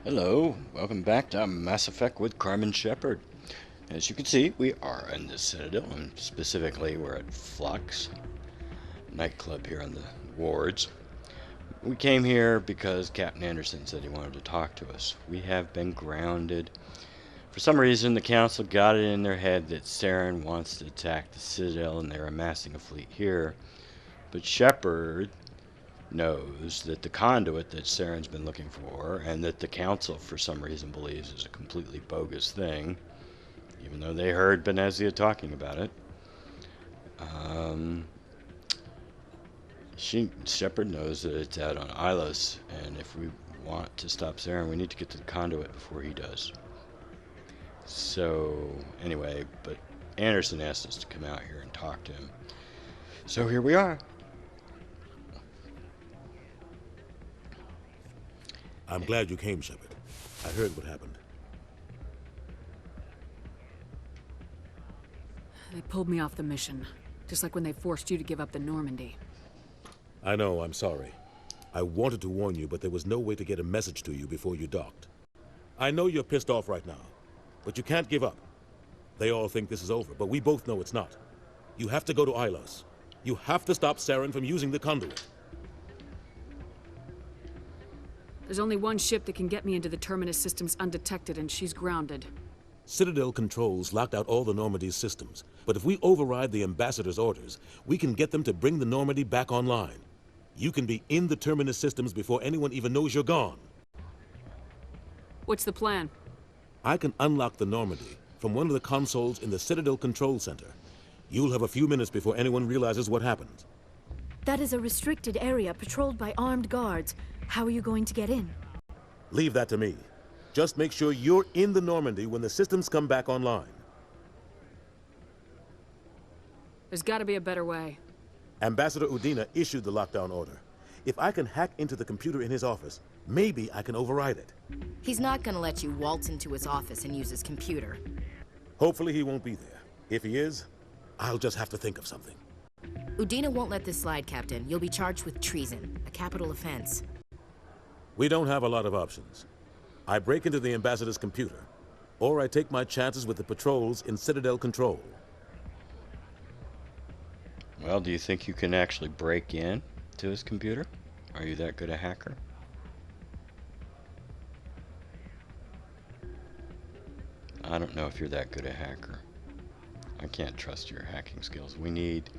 Hello, welcome back to Mass Effect with Carmen Shepard. As you can see, we are in the Citadel, and specifically we're at Flux nightclub here on the wards. We came here because Captain Anderson said he wanted to talk to us. We have been grounded. For some reason, the Council got it in their head that Saren wants to attack the Citadel and they're amassing a fleet here. But Shepard knows that the conduit that Saren's been looking for and that the Council for some reason believes is a completely bogus thing, even though they heard Benezia talking about it. Shepard knows that it's out on Ilos, and if we want to stop Saren, we need to get to the conduit before he does. So, anyway, but Anderson asked us to come out here and talk to him. So here we are. I'm glad you came, Shepard. I heard what happened. They pulled me off the mission, just like when they forced you to give up the Normandy. I know, I'm sorry. I wanted to warn you, but there was no way to get a message to you before you docked. I know you're pissed off right now, but you can't give up. They all think this is over, but we both know it's not. You have to go to Ilos. You have to stop Saren from using the conduit. There's only one ship that can get me into the Terminus systems undetected, and she's grounded. Citadel controls locked out all the Normandy's systems, but if we override the Ambassador's orders, we can get them to bring the Normandy back online. You can be in the Terminus systems before anyone even knows you're gone. What's the plan? I can unlock the Normandy from one of the consoles in the Citadel Control Center. You'll have a few minutes before anyone realizes what happened. That is a restricted area patrolled by armed guards. How are you going to get in? Leave that to me. Just make sure you're in the Normandy when the systems come back online. There's gotta be a better way. Ambassador Udina issued the lockdown order. If I can hack into the computer in his office, maybe I can override it. He's not gonna let you waltz into his office and use his computer. Hopefully he won't be there. If he is, I'll just have to think of something. Udina won't let this slide, Captain. You'll be charged with treason, a capital offense. We don't have a lot of options. I break into the Ambassador's computer, or I take my chances with the patrols in Citadel Control. Well, do you think you can actually break in to his computer? Are you that good a hacker? I don't know if you're that good a hacker. I can't trust your hacking skills. We need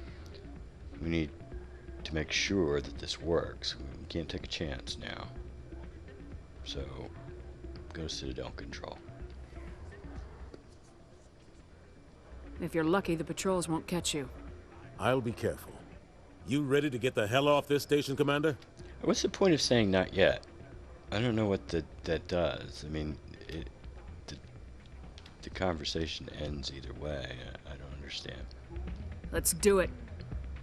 to make sure that this works. We can't take a chance now. So, go to Citadel Control. If you're lucky, the patrols won't catch you. I'll be careful. You ready to get the hell off this station, Commander? What's the point of saying not yet? I don't know what that does. I mean, the conversation ends either way. I don't understand. Let's do it.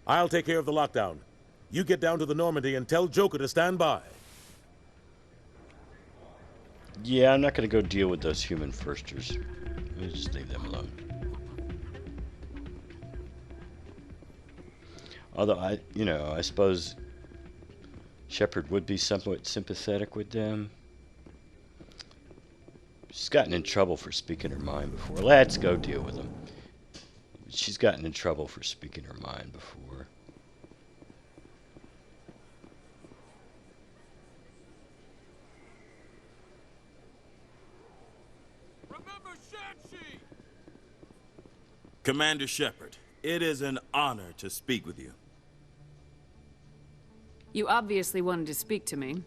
I'll take care of the lockdown. You get down to the Normandy and tell Joker to stand by. Yeah, I'm not going to go deal with those human firsters. We'll just leave them alone. Although I suppose Shepard would be somewhat sympathetic with them. She's gotten in trouble for speaking her mind before. Let's go deal with them. She's gotten in trouble for speaking her mind before. Commander Shepard, it is an honor to speak with you. You obviously wanted to speak to me.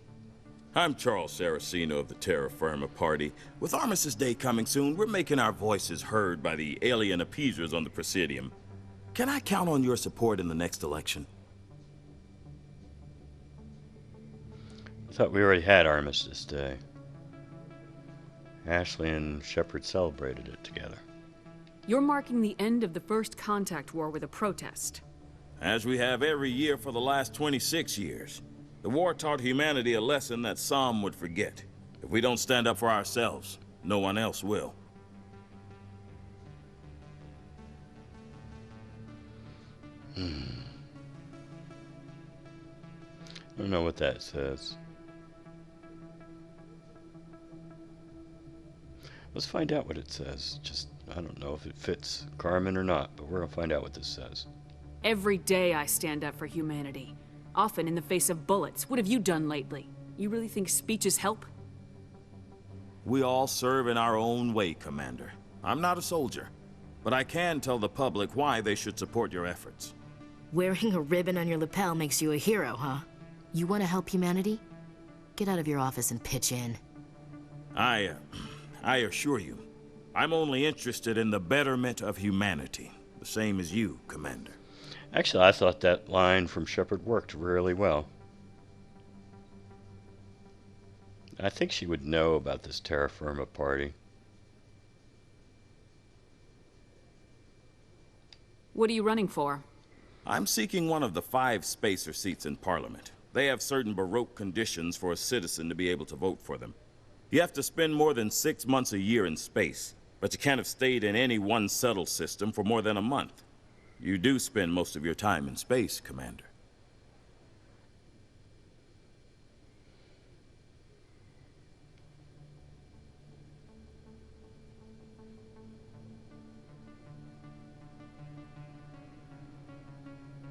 I'm Charles Saraceno of the Terra Firma Party. With Armistice Day coming soon, we're making our voices heard by the alien appeasers on the Presidium. Can I count on your support in the next election? I thought we already had Armistice Day. Ashley and Shepard celebrated it together. You're marking the end of the First Contact War with a protest. As we have every year for the last 26 years. The war taught humanity a lesson that some would forget. If we don't stand up for ourselves, no one else will. I don't know what that says. Let's find out what it says. Just, I don't know if it fits Carmen or not, but we're gonna find out what this says. Every day I stand up for humanity. Often in the face of bullets. What have you done lately? You really think speeches help? We all serve in our own way, Commander. I'm not a soldier, but I can tell the public why they should support your efforts. Wearing a ribbon on your lapel makes you a hero, huh? You want to help humanity? Get out of your office and pitch in. I assure you, I'm only interested in the betterment of humanity, the same as you, Commander. Actually, I thought that line from Shepard worked really well. I think she would know about this terra firma party. What are you running for? I'm seeking one of the 5 spacer seats in Parliament. They have certain Baroque conditions for a citizen to be able to vote for them. You have to spend more than 6 months a year in space, but you can't have stayed in any one settled system for more than a month. You do spend most of your time in space, Commander.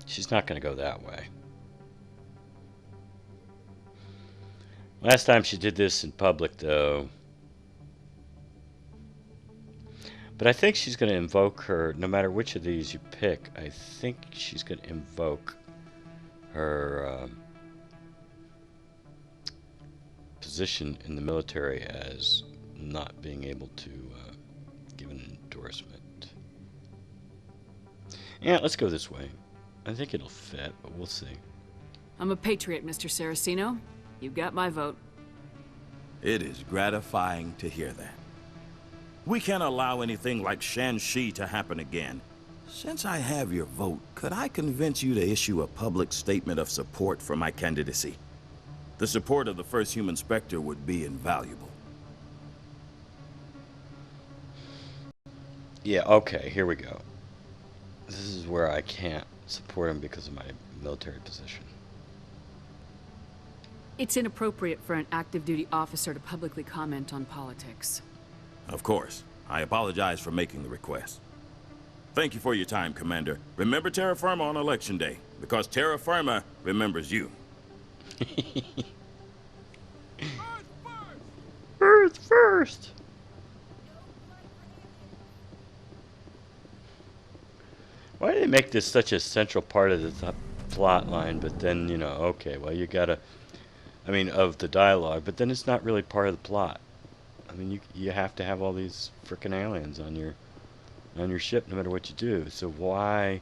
She's not going to go that way. Last time she did this in public, though. But I think she's going to invoke her, no matter which of these you pick, I think she's going to invoke her position in the military as not being able to give an endorsement. Yeah, let's go this way. I think it'll fit, but we'll see. I'm a patriot, Mr. Saraceno. You got my vote. It is gratifying to hear that. We can't allow anything like Shanxi to happen again. Since I have your vote, could I convince you to issue a public statement of support for my candidacy? The support of the first human Spectre would be invaluable. Yeah, okay, here we go. This is where I can't support him because of my military position. It's inappropriate for an active duty officer to publicly comment on politics. Of course. I apologize for making the request. Thank you for your time, Commander. Remember terra firma on Election Day, because terra firma remembers you. Earth first! Why do they make this such a central part of the plot line, but then, you know, okay, well, you gotta, I mean, of the dialogue, but then it's not really part of the plot. I mean, you have to have all these frickin' aliens on your ship no matter what you do. So why?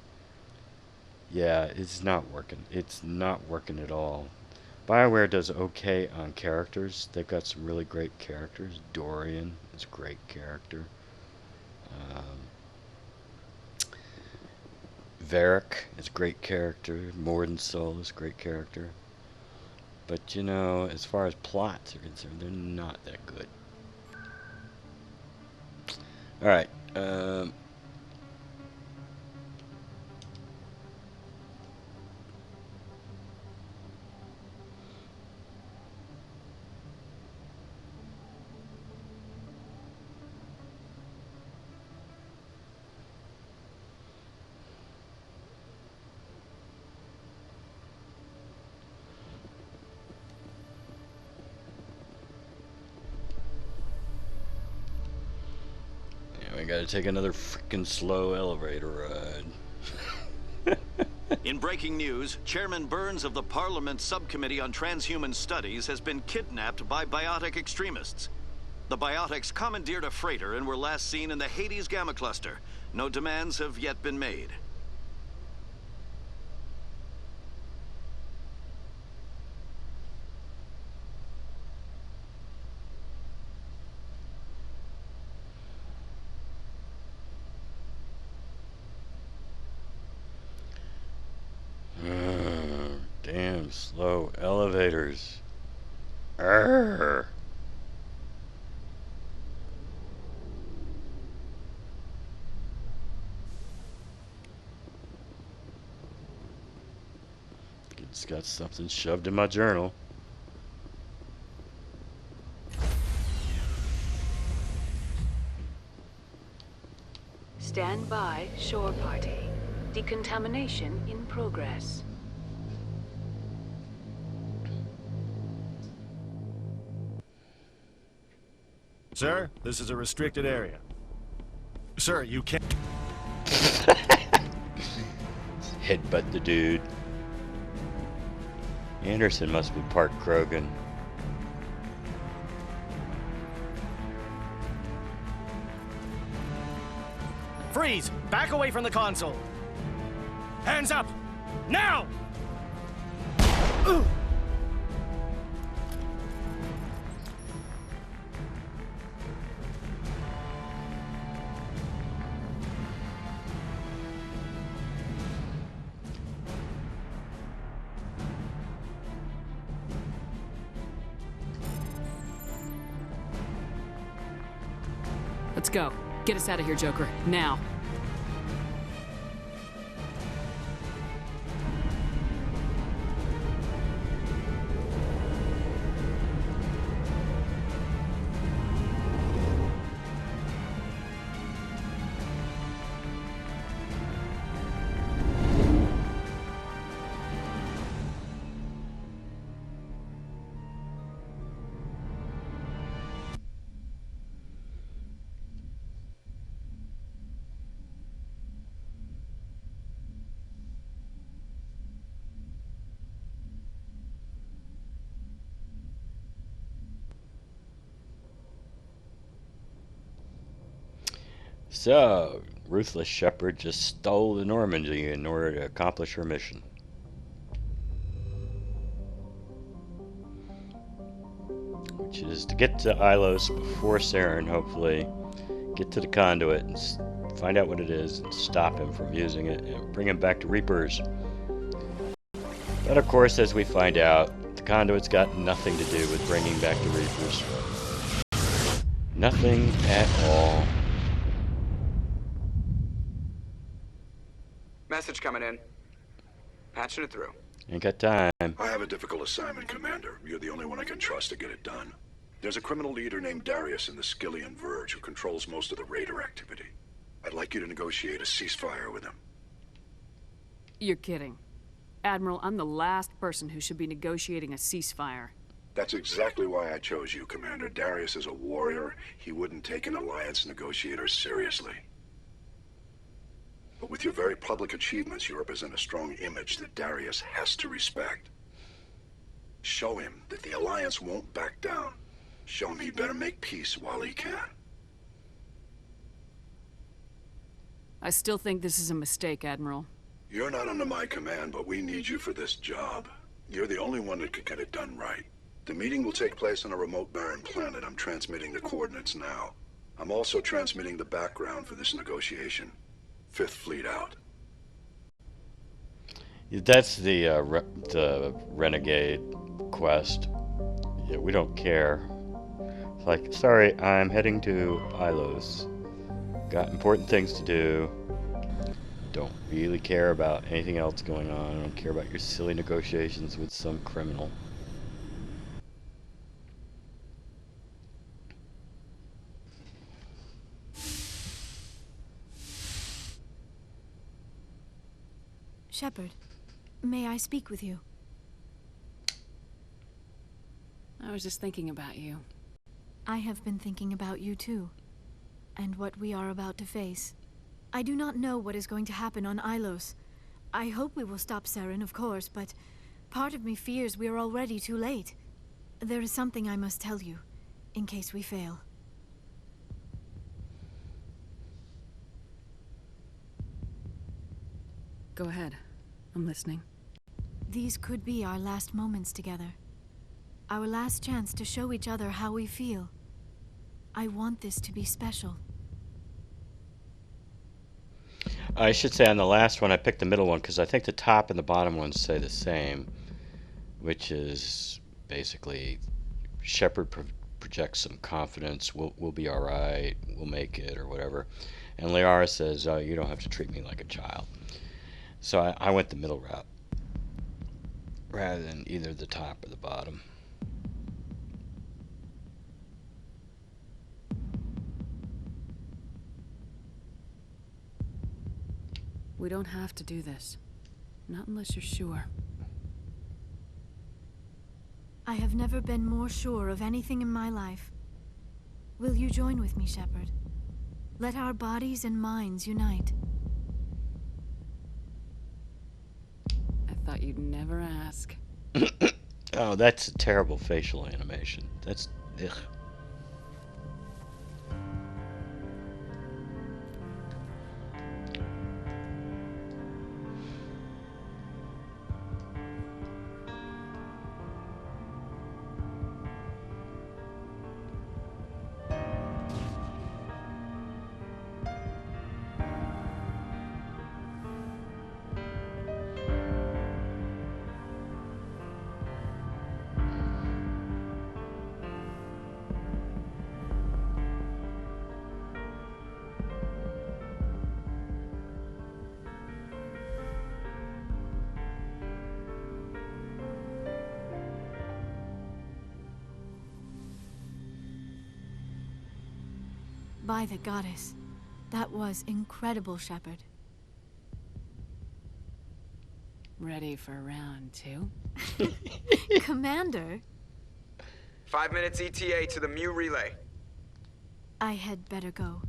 Yeah, it's not working. It's not working at all. BioWare does okay on characters. They've got some really great characters. Dorian is a great character. Varric is a great character. Mordensoul is a great character. But, you know, as far as plots are concerned, they're not that good. Alright. I gotta take another freaking slow elevator ride. In breaking news, Chairman Burns of the Parliament Subcommittee on Transhuman Studies has been kidnapped by biotic extremists. The biotics commandeered a freighter and were last seen in the Hades Gamma Cluster. No demands have yet been made. Damn slow elevators. Arrgh. It's got something shoved in my journal. Stand by, shore party. Decontamination in progress. Sir, this is a restricted area. Sir, you can't... Headbutt the dude. Anderson must be Park Krogan. Freeze! Back away from the console! Hands up! Now! Let's go. Get us out of here, Joker. Now. So, ruthless Shepard just stole the Normandy in order to accomplish her mission. Which is to get to Ilos before Saren, hopefully. Get to the conduit and find out what it is and stop him from using it and bring him back to Reapers. But of course, as we find out, the conduit's got nothing to do with bringing back the Reapers. Nothing at all. Message coming in. Patching it through. Ain't got time. I have a difficult assignment, Commander. You're the only one I can trust to get it done. There's a criminal leader named Darius in the Skillian Verge who controls most of the raider activity. I'd like you to negotiate a ceasefire with him. You're kidding. Admiral, I'm the last person who should be negotiating a ceasefire. That's exactly why I chose you, Commander. Darius is a warrior. He wouldn't take an alliance negotiator seriously. But with your very public achievements, you represent a strong image that Darius has to respect. Show him that the Alliance won't back down. Show him he better make peace while he can. I still think this is a mistake, Admiral. You're not under my command, but we need you for this job. You're the only one that could get it done right. The meeting will take place on a remote barren planet. I'm transmitting the coordinates now. I'm also transmitting the background for this negotiation. Fifth Fleet out. That's the Renegade quest. Yeah, we don't care. It's like, sorry, I'm heading to Ilos. Got important things to do. Don't really care about anything else going on. I don't care about your silly negotiations with some criminal. Shepard, may I speak with you? I was just thinking about you. I have been thinking about you too, and what we are about to face. I do not know what is going to happen on Ilos. I hope we will stop Saren, of course, but part of me fears we are already too late. There is something I must tell you, in case we fail. Go ahead. I'm listening. These could be our last moments together. Our last chance to show each other how we feel. I want this to be special. I should say on the last one, I picked the middle one because I think the top and the bottom ones say the same, which is basically Shepard projects some confidence. We'll be all right. We'll make it, or whatever. And Liara says, "Oh, you don't have to treat me like a child." So I went the middle route rather than either the top or the bottom. We don't have to do this. Not unless you're sure. I have never been more sure of anything in my life. Will you join with me, Shepard? Let our bodies and minds unite. I thought you'd never ask. Oh, that's a terrible facial animation. That's... ugh. By the goddess. That was incredible, Shepard. Ready for round 2? Commander? 5 minutes ETA to the Mu relay. I had better go.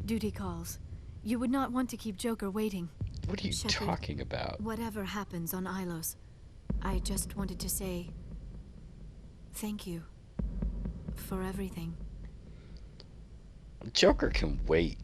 Duty calls. You would not want to keep Joker waiting. What are you Shepard, talking about? Whatever happens on Ilos, I just wanted to say thank you for everything. Joker can wait.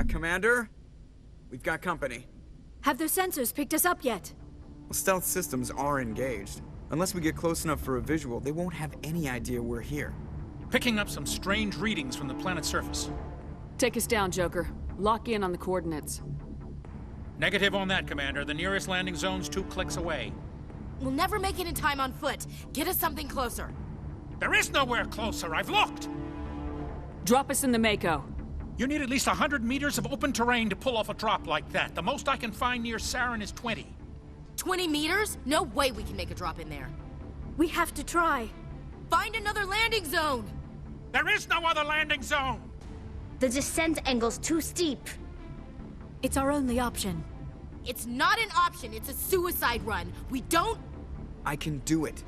Commander? We've got company. Have their sensors picked us up yet? Well, stealth systems are engaged. Unless we get close enough for a visual, they won't have any idea we're here. Picking up some strange readings from the planet's surface. Take us down, Joker. Lock in on the coordinates. Negative on that, Commander. The nearest landing zone's 2 clicks away. We'll never make it in time on foot. Get us something closer. There is nowhere closer. I've looked. Drop us in the Mako. You need at least 100 meters of open terrain to pull off a drop like that. The most I can find near Saren is 20. 20 meters? No way we can make a drop in there. We have to try. Find another landing zone! There is no other landing zone! The descent angle's too steep. It's our only option. It's not an option, it's a suicide run. We don't... I can do it.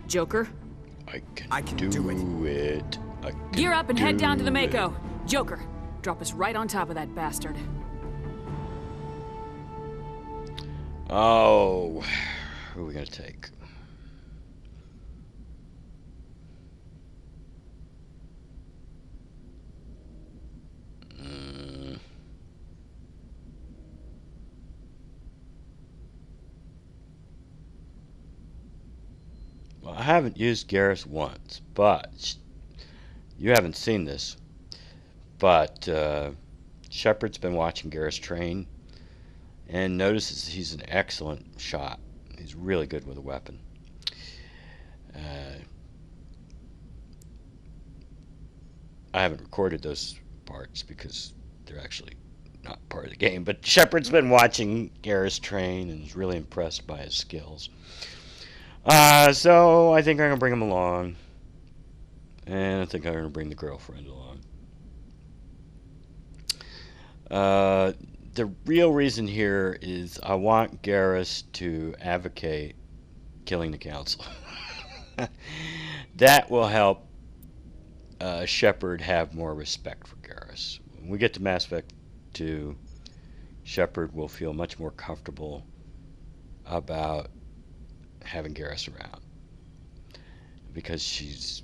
Joker? I can do it. Gear up and head down to the Mako. Joker, drop us right on top of that bastard. Oh, who are we gonna take? Well, I haven't used Garrus once, but you haven't seen this. But Shepard's been watching Garrus train and notices he's an excellent shot. He's really good with a weapon. I haven't recorded those parts because they're actually not part of the game, but Shepard's been watching Garrus train and is really impressed by his skills. So I think I'm going to bring him along. And I think I'm going to bring the girlfriend along. The real reason here is I want Garrus to advocate killing the council. That will help Shepard have more respect for Garrus. When we get to Mass Effect 2, Shepard will feel much more comfortable about having Garrus around. Because she's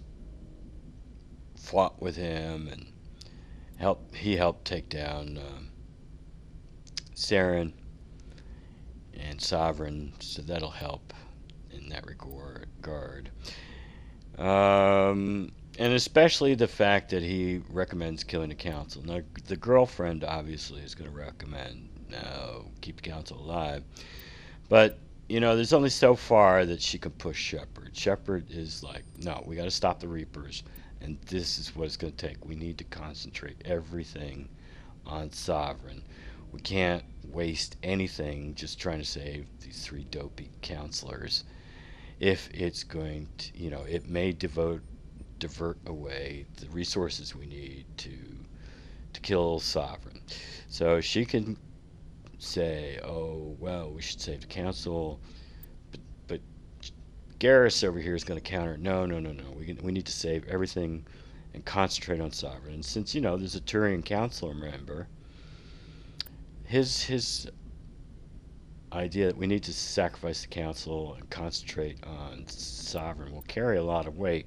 fought with him and he helped take down Saren and Sovereign, so that'll help in that regard. And especially the fact that he recommends killing the council. Now, the girlfriend obviously is going to recommend, no, keep the council alive. But, you know, there's only so far that she can push Shepard. Shepard is like, no, we got to stop the Reapers. And this is what it's going to take. We need to concentrate everything on Sovereign. We can't waste anything just trying to save these 3 dopey counselors. If it's going to, you know, it may divert away the resources we need to kill Sovereign. So she can say, oh, well, we should save the council, but Garrus over here is going to counter, no, we need to save everything and concentrate on Sovereign. And since, you know, there's a Turian council member, his idea that we need to sacrifice the council and concentrate on Sovereign will carry a lot of weight,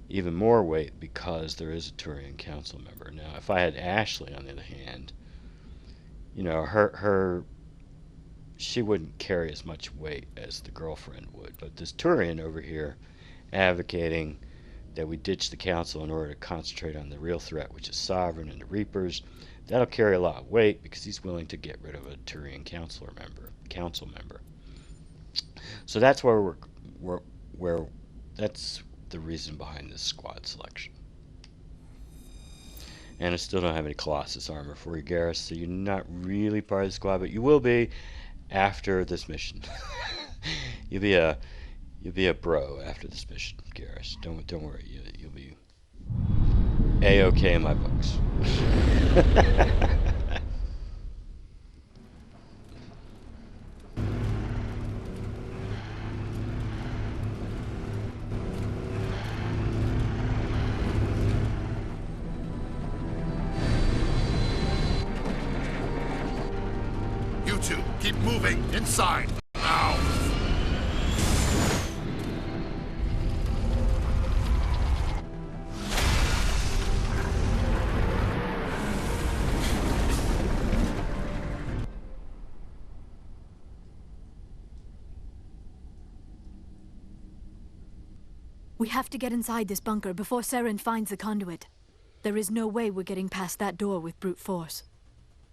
even more weight, because there is a Turian council member. Now, if I had Ashley, on the other hand, you know, she wouldn't carry as much weight as the girlfriend would. But this Turian over here advocating that we ditch the council in order to concentrate on the real threat, which is Sovereign and the Reapers, that'll carry a lot of weight because he's willing to get rid of a Turian council member. So that's where that's the reason behind this squad selection. And I still don't have any Colossus armor for you, Garrus, so you're not really part of the squad, but you will be after this mission. You'll be a bro after this mission, Garrus. Don't worry, you'll be A-okay in my books. You two, keep moving inside now. We have to get inside this bunker before Saren finds the conduit. There is no way we're getting past that door with brute force.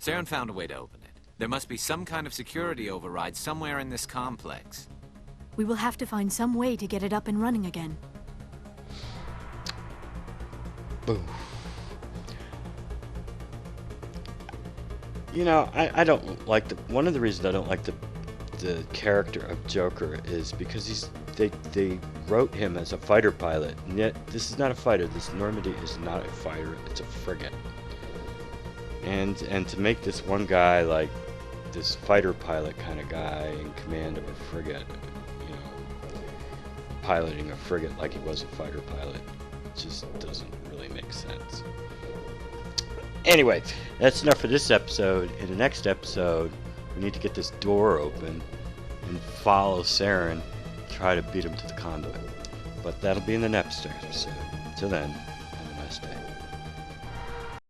Saren found a way to open it. There must be some kind of security override somewhere in this complex. We will have to find some way to get it up and running again. Boom. You know, I don't like one of the reasons I don't like the character of Joker is because they wrote him as a fighter pilot, and yet this is not a fighter. This Normandy is not a fighter, it's a frigate. And to make this one guy like this fighter pilot kind of guy in command of a frigate, you know, piloting a frigate like he was a fighter pilot, just doesn't really make sense. Anyway, that's enough for this episode. In the next episode, we need to get this door open and follow Saren, try to beat him to the conduit. But that'll be in the next episode. Till then, have a nice day.